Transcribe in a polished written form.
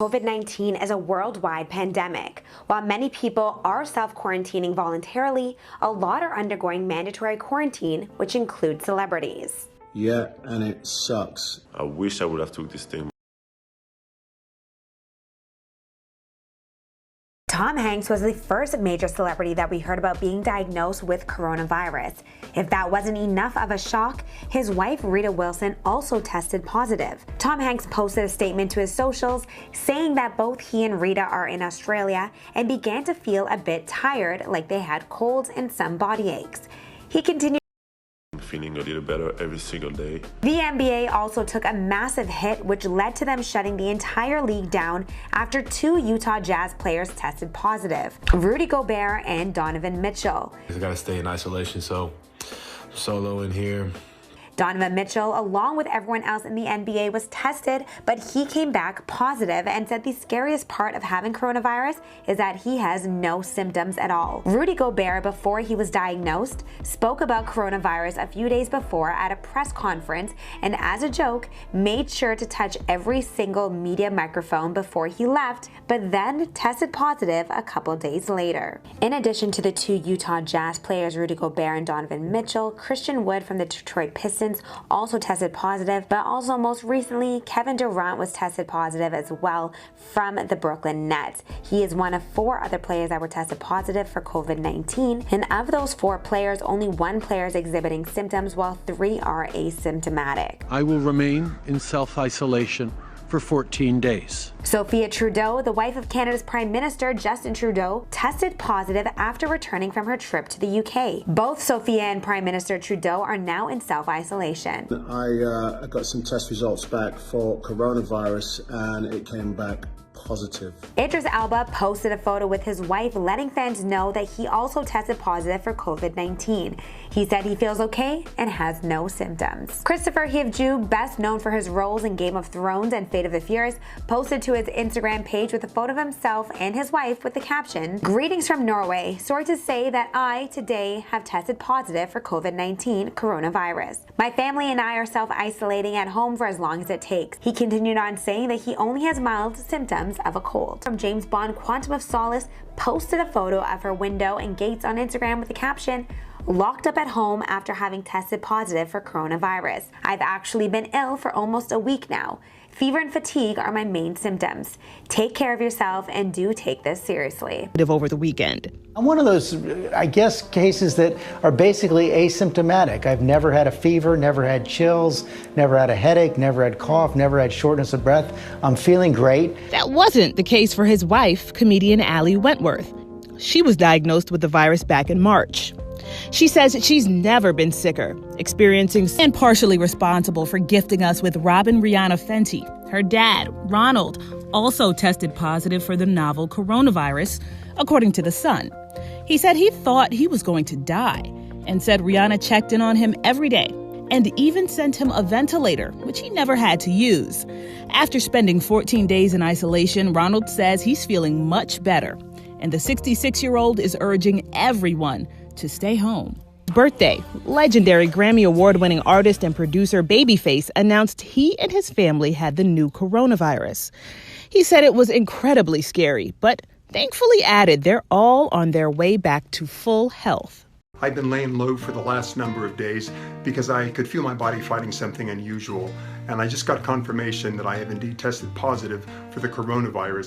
COVID-19 is a worldwide pandemic. While many people are self-quarantining voluntarily, a lot are undergoing mandatory quarantine, which includes celebrities. Yeah, and it sucks. I wish I would have took this thing. Tom Hanks was the first major celebrity that we heard about being diagnosed with coronavirus. If that wasn't enough of a shock, his wife Rita Wilson also tested positive. Tom Hanks posted a statement to his socials saying that both he and Rita are in Australia and began to feel a bit tired, like they had colds and some body aches. He continued, Feeling a little better every single day. The NBA also took a massive hit, which led to them shutting the entire league down after two Utah Jazz players tested positive, Rudy Gobert and Donovan Mitchell. I gotta stay in isolation, so solo in here. Donovan Mitchell, along with everyone else in the NBA, was tested, but he came back positive and said the scariest part of having coronavirus is that he has no symptoms at all. Rudy Gobert, before he was diagnosed, spoke about coronavirus a few days before at a press conference and, as a joke, made sure to touch every single media microphone before he left, but then tested positive a couple days later. In addition to the two Utah Jazz players, Rudy Gobert and Donovan Mitchell, Christian Wood from the Detroit Pistons also tested positive, but also most recently, Kevin Durant was tested positive as well from the Brooklyn Nets. He is one of 4 other players that were tested positive for COVID-19, and of those 4 players, only 1 player is exhibiting symptoms while 3 are asymptomatic. I will remain in self-isolation for 14 days. Sophia Trudeau, the wife of Canada's Prime Minister Justin Trudeau, tested positive after returning from her trip to the UK. Both Sophia and Prime Minister Trudeau are now in self-isolation. I got some test results back for coronavirus and it came back positive. Idris Elba posted a photo with his wife letting fans know that he also tested positive for COVID-19. He said he feels okay and has no symptoms. Christopher Hivju, best known for his roles in Game of Thrones and Fate of the Furious, posted to his Instagram page with a photo of himself and his wife with the caption, "Greetings from Norway. Sorry to say that I, today, have tested positive for COVID-19 coronavirus. My family and I are self-isolating at home for as long as it takes." He continued on saying that he only has mild symptoms of a cold. From James Bond, Quantum of Solace posted a photo of her window and gates on Instagram with the caption, "Locked up at home after having tested positive for coronavirus. I've actually been ill for almost a week now. Fever and fatigue are my main symptoms. Take care of yourself and do take this seriously." Over the weekend. I'm one of those, I guess, cases that are basically asymptomatic. I've never had a fever, never had chills, never had a headache, never had cough, never had shortness of breath. I'm feeling great. That wasn't the case for his wife, comedian Allie Wentworth. She was diagnosed with the virus back in March. She says she's never been sicker, experiencing and partially responsible for gifting us with Robin Rihanna Fenty. Her dad, Ronald, also tested positive for the novel coronavirus, according to The Sun. He said he thought he was going to die and said Rihanna checked in on him every day and even sent him a ventilator, which he never had to use. After spending 14 days in isolation, Ronald says he's feeling much better, and the 66-year-old is urging everyone to stay home. Birthday, legendary Grammy Award-winning artist and producer Babyface announced he and his family had the new coronavirus. He said it was incredibly scary, but thankfully added they're all on their way back to full health. I've been laying low for the last number of days because I could feel my body fighting something unusual, and I just got confirmation that I have indeed tested positive for the coronavirus.